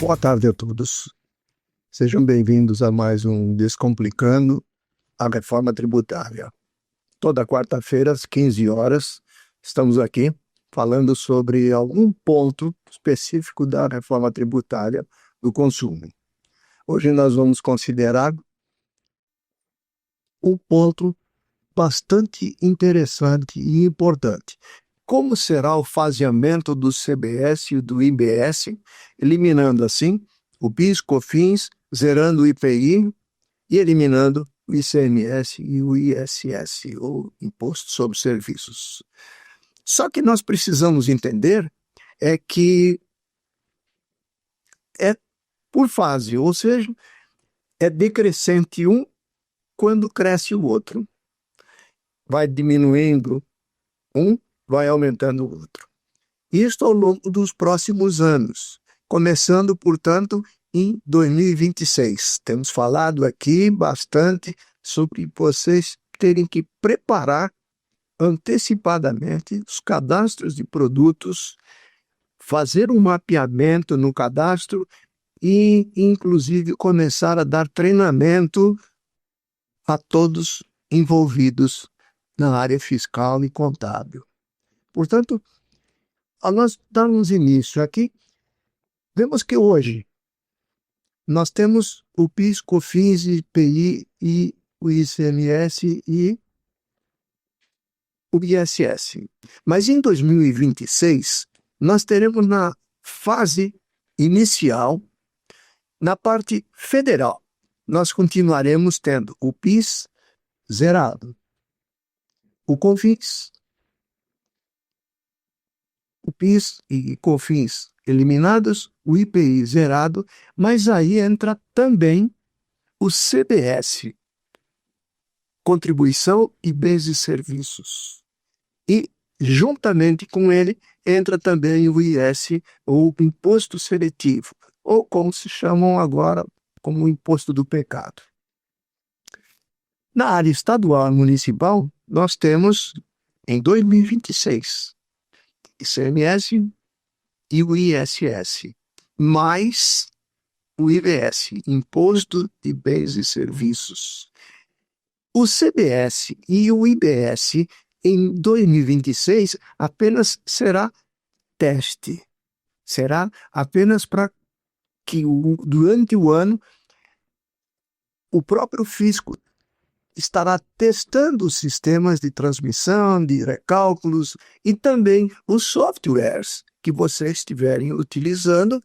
Boa tarde a todos. Sejam bem-vindos a mais um Descomplicando a Reforma Tributária. Toda quarta-feira, às 15 horas, estamos aqui falando sobre algum ponto específico da reforma tributária do consumo. Hoje nós vamos considerar um ponto bastante interessante e importante. Como será o faseamento do CBS e do IBS, eliminando assim o PIS, COFINS, zerando o IPI e eliminando o ICMS e o ISS, ou Imposto sobre Serviços. Só que nós precisamos entender que é por fase, ou seja, é decrescente um quando cresce o outro. Vai diminuindo um, vai aumentando o outro. Isto ao longo dos próximos anos, começando, portanto, em 2026. Temos falado aqui bastante sobre vocês terem que preparar antecipadamente os cadastros de produtos, fazer um mapeamento no cadastro e, inclusive, começar a dar treinamento a todos envolvidos na área fiscal e contábil. Portanto, ao nós darmos início aqui, vemos que hoje nós temos o PIS, COFINS, IPI e o ICMS e o ISS. Mas em 2026, nós teremos na fase inicial, na parte federal, nós continuaremos tendo o PIS zerado, o COFINS, o PIS e COFINS eliminados, o IPI zerado, mas aí entra também o CBS, Contribuição e Bens e Serviços. E, juntamente com ele, entra também o IS, ou Imposto Seletivo, ou como se chamam agora, como o Imposto do Pecado. Na área estadual e municipal, nós temos, em 2026, ICMS e o ISS, mais o IBS, Imposto de Bens e Serviços. O CBS e o IBS, em 2026, apenas será teste. Será apenas para que, durante o ano, o próprio fisco estará testando os sistemas de transmissão, de recálculos e também os softwares que vocês estiverem utilizando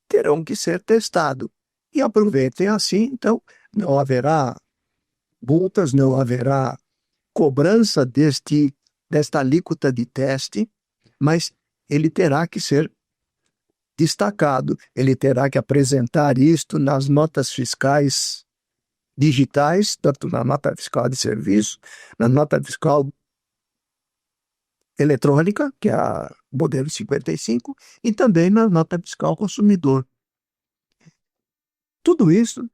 terão que ser testados. E aproveitem assim, então, não haverá multas, não haverá cobrança desta alíquota de teste, mas ele terá que ser destacado, ele terá que apresentar isto nas notas fiscais digitais, tanto na nota fiscal de serviço, na nota fiscal eletrônica, que é a modelo 55, e também na nota fiscal consumidor. Tudo isso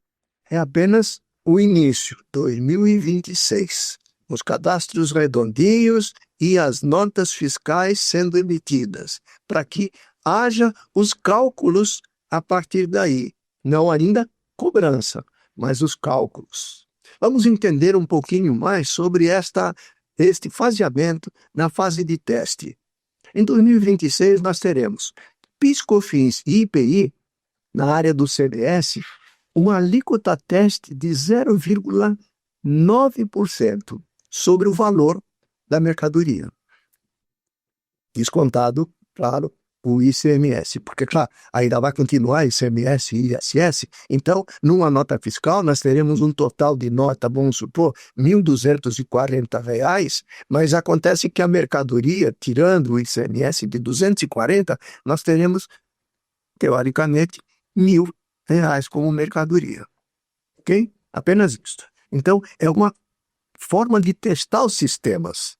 é apenas o início, 2026. Os cadastros redondinhos e as notas fiscais sendo emitidas, para que haja os cálculos a partir daí. Não ainda cobrança, mas os cálculos. Vamos entender um pouquinho mais sobre este faseamento na fase de teste. Em 2026, nós teremos PIS, COFINS e IPI, na área do CBS, uma alíquota teste de 0,9% sobre o valor da mercadoria. Descontado, claro, o ICMS, porque, claro, ainda vai continuar ICMS e ISS, então, numa nota fiscal, nós teremos um total de nota, vamos supor, R$ 1.240, mas acontece que a mercadoria, tirando o ICMS de 240, nós teremos, teoricamente, R$ 1.000 como mercadoria. Ok? Apenas isso. Então, é uma forma de testar os sistemas.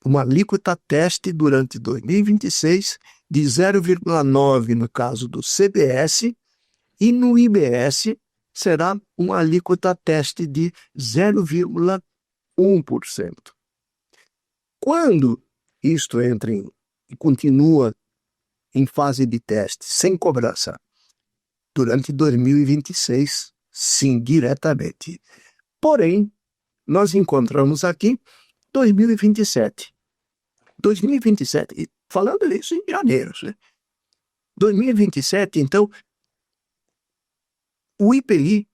Uma alíquota teste durante 2026 de 0,9% no caso do CBS e no IBS será uma alíquota teste de 0,1%. Quando isto entra e continua em fase de teste, sem cobrança, durante 2026, sim, diretamente. Porém, nós encontramos aqui 2027. 2027, e falando isso em janeiro, né? 2027, então, o IPI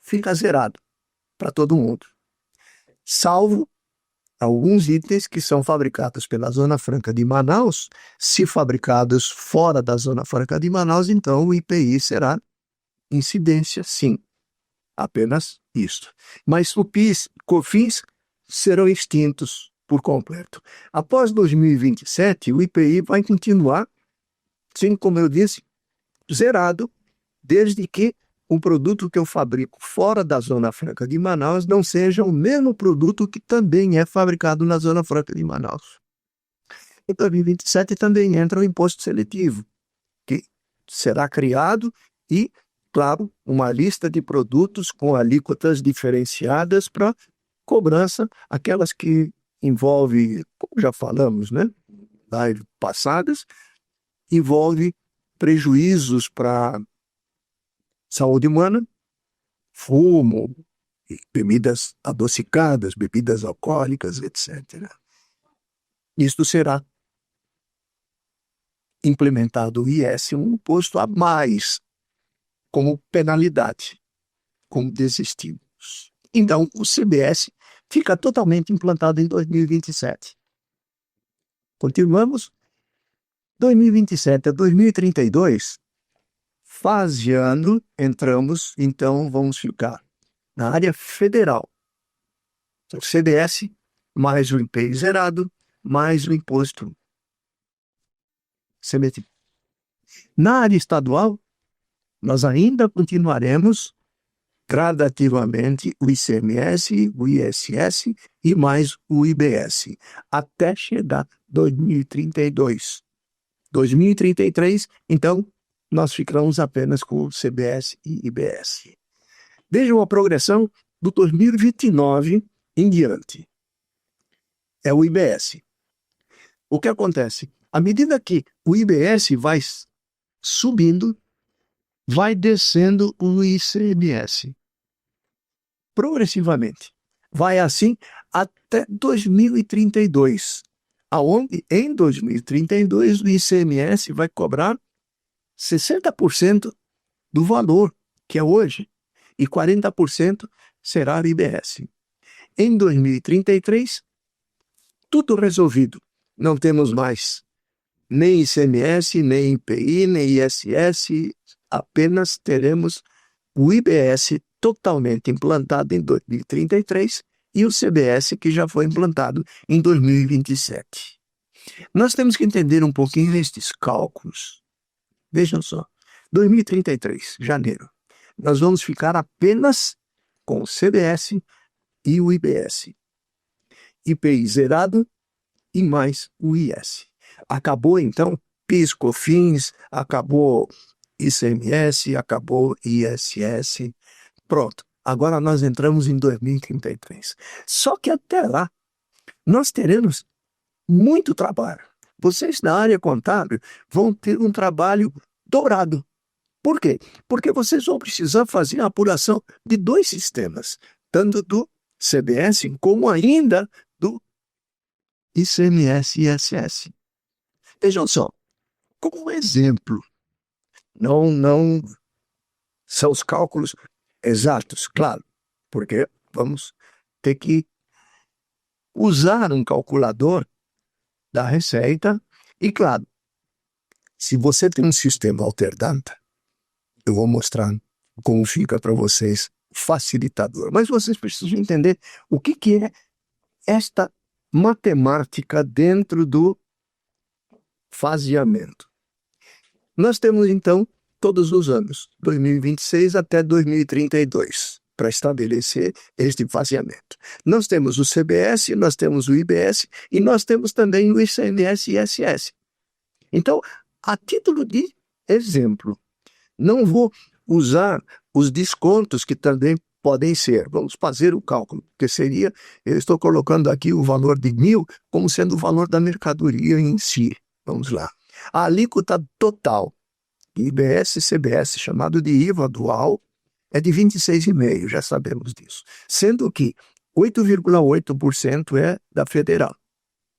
fica zerado para todo mundo, salvo alguns itens que são fabricados pela Zona Franca de Manaus. Se fabricados fora da Zona Franca de Manaus, então o IPI será incidência, sim, apenas isso. Mas o PIS, COFINS serão extintos por completo. Após 2027, o IPI vai continuar, sim, como eu disse, zerado, desde que o produto que eu fabrico fora da Zona Franca de Manaus não seja o mesmo produto que também é fabricado na Zona Franca de Manaus. Em 2027 também entra o imposto seletivo, que será criado e, claro, uma lista de produtos com alíquotas diferenciadas para cobrança, aquelas que envolvem, como já falamos, né, lives passadas, envolve prejuízos para saúde humana, fumo, bebidas adocicadas, bebidas alcoólicas, etc. Isto será implementado o IS, um imposto a mais, como penalidade, como desestímulos. Então, o CBS fica totalmente implantado em 2027. Continuamos. 2027 a 2032, faseando, entramos, então vamos ficar na área federal. O CDS, mais o IPI zerado, mais o imposto CBT. Na área estadual, nós ainda continuaremos gradativamente o ICMS, o ISS e mais o IBS, até chegar 2032. 2033, então, nós ficamos apenas com o CBS e IBS. Vejam a progressão do 2029 em diante. É o IBS. O que acontece? À medida que o IBS vai subindo, vai descendo o ICMS. Progressivamente. Vai assim até 2032, aonde em 2032 o ICMS vai cobrar 60% do valor que é hoje e 40% será o IBS. Em 2033, tudo resolvido. Não temos mais nem ICMS, nem IPI, nem ISS, apenas teremos o IBS totalmente implantado em 2033 e o CBS que já foi implantado em 2027. Nós temos que entender um pouquinho estes cálculos. Vejam só, 2033, janeiro, nós vamos ficar apenas com o CBS e o IBS. IPI zerado e mais o IS. Acabou, então, PIS, COFINS, acabou ICMS, acabou ISS. Pronto, agora nós entramos em 2033. Só que até lá, nós teremos muito trabalho. Vocês da área contábil vão ter um trabalho dobrado. Por quê? Porque vocês vão precisar fazer a apuração de dois sistemas, tanto do CBS como ainda do ICMS e ISS. Vejam só, como um exemplo, não são os cálculos exatos, claro, porque vamos ter que usar um calculador da receita e, claro, se você tem um sistema alternante, eu vou mostrar como fica para vocês facilitador. Mas vocês precisam entender o que é esta matemática dentro do faseamento. Nós temos, então, todos os anos, 2026 até 2032, para estabelecer este faseamento. Nós temos o CBS, nós temos o IBS e nós temos também o ICMS e ISS. Então, a título de exemplo, não vou usar os descontos que também podem ser. Vamos fazer o cálculo, que seria, eu estou colocando aqui o valor de 1.000 como sendo o valor da mercadoria em si. Vamos lá. A alíquota total IBS e CBS, chamado de IVA dual, é de 26,5%, já sabemos disso. Sendo que 8,8% é da federal,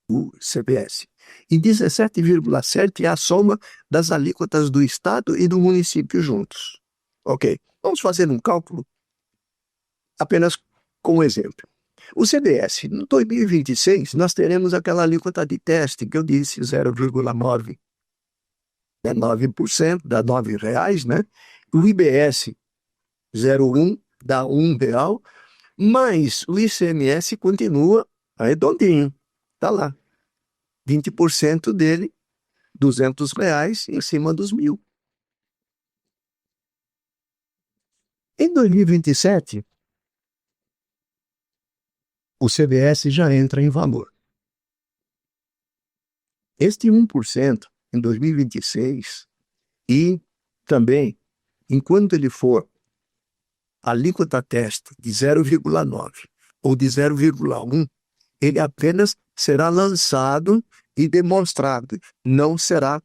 o CBS. E 17,7% é a soma das alíquotas do Estado e do município juntos. Ok, vamos fazer um cálculo apenas como exemplo. O CBS, em 2026, nós teremos aquela alíquota de teste que eu disse, 0,9%. É 9%, dá R$ 9, né? O IBS, 0,1, dá R$ 1, mas o ICMS continua redondinho, tá lá. 20% dele, R$ 200 em cima dos 1.000. Em 2027, o CBS já entra em valor. Este 1% em 2026 e também, enquanto ele for alíquota teste de 0,9 ou de 0,1, ele apenas será lançado e demonstrado, não será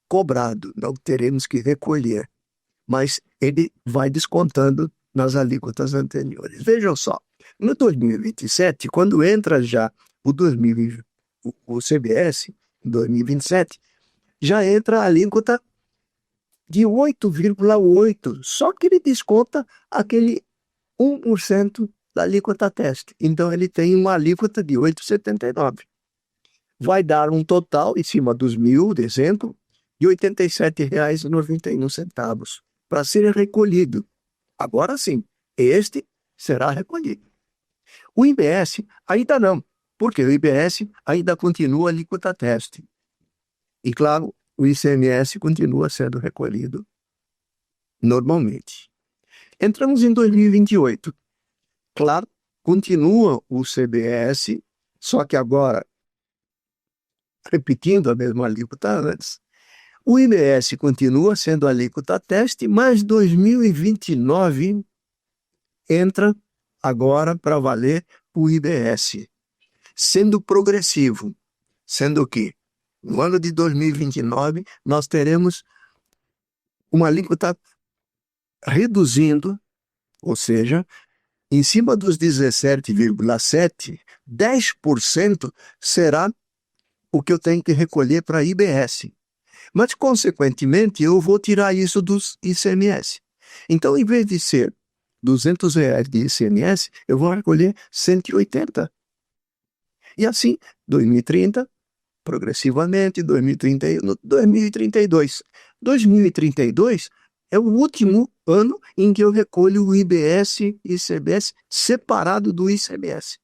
cobrado, não teremos que recolher, mas ele vai descontando nas alíquotas anteriores. Vejam só, no 2027, quando entra já o CBS, em 2027, já entra a alíquota de 8,8%, só que ele desconta aquele 1% da alíquota teste. Então, ele tem uma alíquota de 8,79%. Vai dar um total, em cima dos 1.000, de exemplo, de R$ 87,91 para ser recolhido. Agora sim, este será recolhido. O IBS ainda não, porque o IBS ainda continua a alíquota teste. E, claro, o ICMS continua sendo recolhido normalmente. Entramos em 2028. Claro, continua o CBS, só que agora, repetindo a mesma alíquota antes, o IBS continua sendo a alíquota teste, mas 2029 entra agora para valer o IBS, sendo progressivo, sendo que no ano de 2029 nós teremos uma alíquota reduzindo, ou seja, em cima dos 17,7%, 10% será o que eu tenho que recolher para IBS. Mas, consequentemente, eu vou tirar isso dos ICMS. Então, em vez de ser R$ 200 de ICMS, eu vou recolher 180. E assim, 2030, progressivamente, 2031, 2032. 2032 é o último ano em que eu recolho o IBS e ICMS separado do ICMS.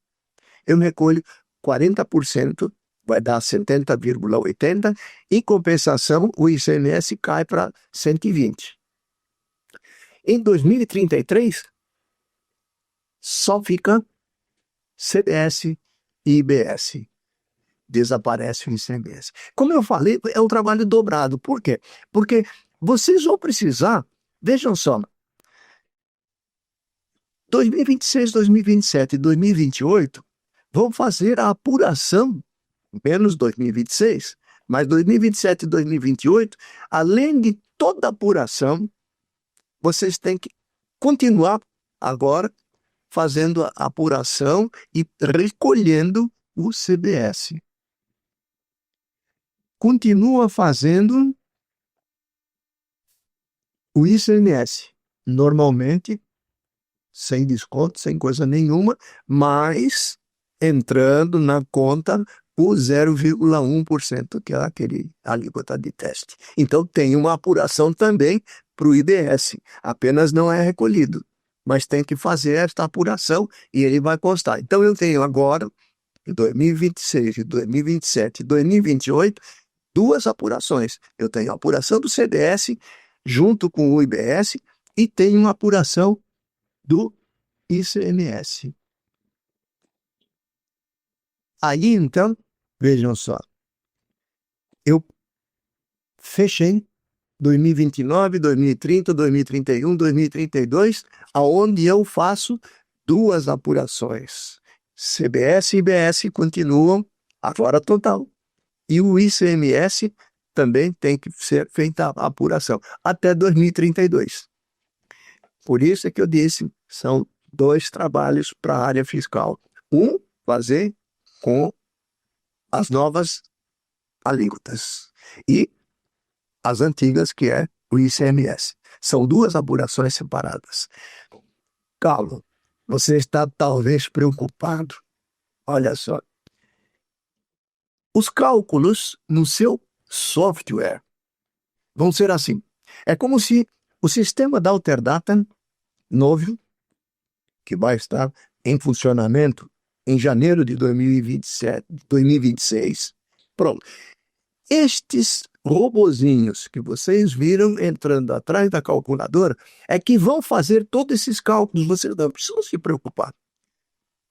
Eu recolho 40%, vai dar 70,80%, em compensação, o ICMS cai para 120%. Em 2033, só fica CBS e IBS. Desaparece o ICMS. Como eu falei, é um trabalho dobrado. Por quê? Porque vocês vão precisar, vejam só, 2026, 2027 e 2028 vão fazer a apuração, menos 2026, mas 2027 e 2028, além de toda a apuração, vocês têm que continuar agora fazendo a apuração e recolhendo o CBS. Continua fazendo o ICMS, normalmente sem desconto, sem coisa nenhuma, mas entrando na conta o 0,1%, que é aquele alíquota de teste. Então tem uma apuração também para o IBS, apenas não é recolhido, mas tem que fazer esta apuração e ele vai constar. Então eu tenho agora, em 2026, 2027 e 2028, duas apurações. Eu tenho a apuração do CDS junto com o IBS e tenho uma apuração do ICMS. Aí, então, vejam só, eu fechei 2029, 2030, 2031, 2032, aonde eu faço duas apurações. CBS e IBS continuam agora total. E o ICMS também tem que ser feita a apuração até 2032. Por isso é que eu disse, são 2 trabalhos para a área fiscal. Um, fazer com as novas alíquotas e as antigas, que é o ICMS. São 2 apurações separadas. Carlos, você está talvez preocupado. Olha só. Os cálculos no seu software vão ser assim. É como se o sistema da Alterdata novo, que vai estar em funcionamento em janeiro de 2027, 2026. Pronto. Estes robozinhos que vocês viram entrando atrás da calculadora é que vão fazer todos esses cálculos. Vocês não precisam se preocupar.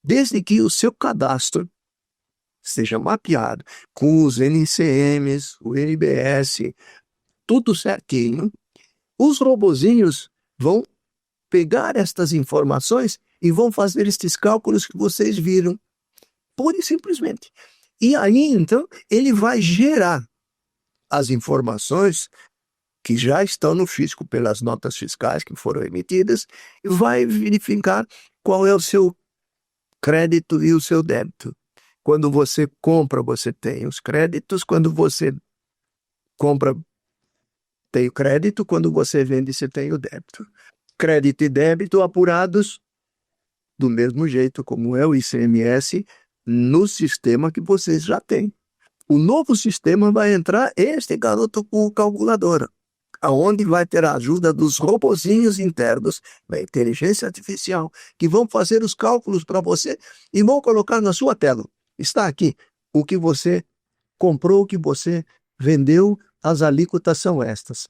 Desde que o seu cadastro seja mapeado com os NCMs, o NBS, tudo certinho, os robozinhos vão pegar estas informações e vão fazer estes cálculos que vocês viram, pura e simplesmente. E aí, então, ele vai gerar as informações que já estão no fisco pelas notas fiscais que foram emitidas e vai verificar qual é o seu crédito e o seu débito. Quando você compra, você tem os créditos. Quando você compra, tem o crédito. Quando você vende, você tem o débito. Crédito e débito apurados do mesmo jeito como é o ICMS no sistema que vocês já têm. O novo sistema vai entrar este garoto com calculadora, aonde vai ter a ajuda dos robozinhos internos, da inteligência artificial, que vão fazer os cálculos para você e vão colocar na sua tela. Está aqui o que você comprou, o que você vendeu, as alíquotas são estas.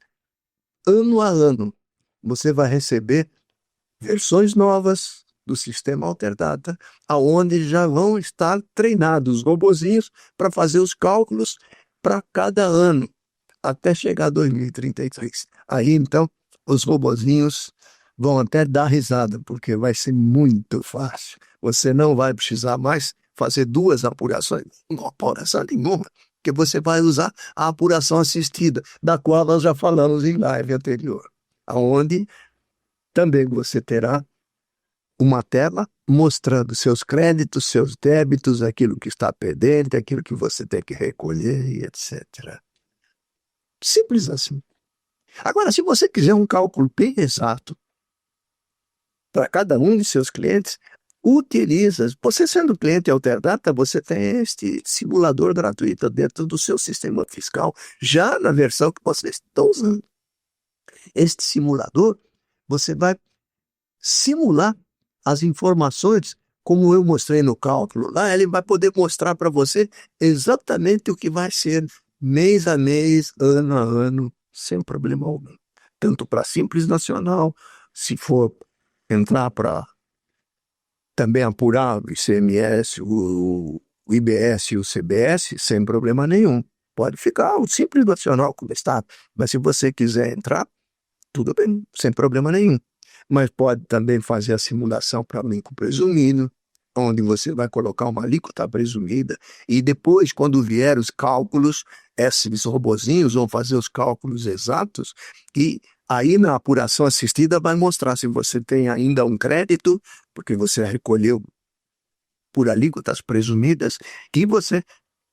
Ano a ano, você vai receber versões novas do sistema Alterdata, aonde já vão estar treinados os robozinhos para fazer os cálculos para cada ano, até chegar a 2033. Aí, então, os robozinhos vão até dar risada, porque vai ser muito fácil. Você não vai precisar mais fazer 2 apurações, não apuração nenhuma, porque você vai usar a apuração assistida, da qual nós já falamos em live anterior, aonde também você terá uma tela mostrando seus créditos, seus débitos, aquilo que está pendente, aquilo que você tem que recolher e etc. Simples assim. Agora, se você quiser um cálculo bem exato para cada um de seus clientes, utiliza. Você sendo cliente Alterdata, você tem este simulador gratuito dentro do seu sistema fiscal, já na versão que você está usando. Este simulador, você vai simular as informações, como eu mostrei no cálculo lá, ele vai poder mostrar para você exatamente o que vai ser mês a mês, ano a ano, sem problema algum. Tanto para Simples Nacional, se for entrar para também apurar o ICMS, o IBS e o CBS, sem problema nenhum. Pode ficar o Simples Nacional como está, mas se você quiser entrar, tudo bem, sem problema nenhum. Mas pode também fazer a simulação para lucro presumido, onde você vai colocar uma alíquota presumida, e depois, quando vier os cálculos, esses robozinhos vão fazer os cálculos exatos, e aí na apuração assistida vai mostrar se você tem ainda um crédito, porque você recolheu por alíquotas presumidas, que você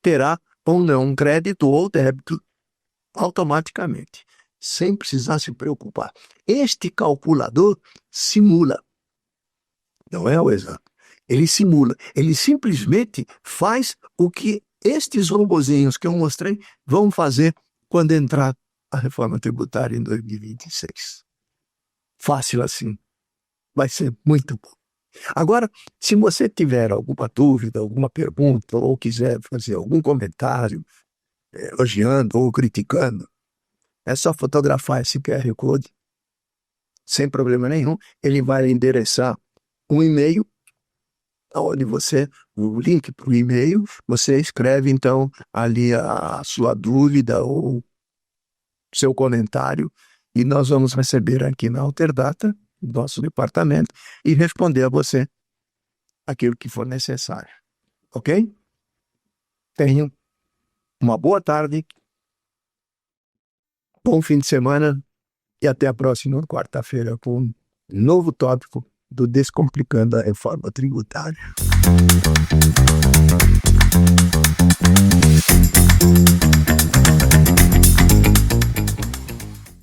terá ou não um crédito ou débito automaticamente, sem precisar se preocupar. Este calculador simula, não é o exato. Ele simula, ele simplesmente faz o que estes robozinhos que eu mostrei vão fazer quando entrar a reforma tributária em 2026. Fácil assim. Vai ser muito bom. Agora, se você tiver alguma dúvida, alguma pergunta, ou quiser fazer algum comentário, elogiando ou criticando, é só fotografar esse QR Code, sem problema nenhum. Ele vai endereçar um e-mail, onde você, o link para o e-mail, você escreve então ali a sua dúvida ou seu comentário, e nós vamos receber aqui na Alterdata, nosso departamento, e responder a você aquilo que for necessário. Ok? Tenham uma boa tarde Bom fim de semana e até a próxima quarta-feira com um novo tópico do Descomplicando a Reforma Tributária.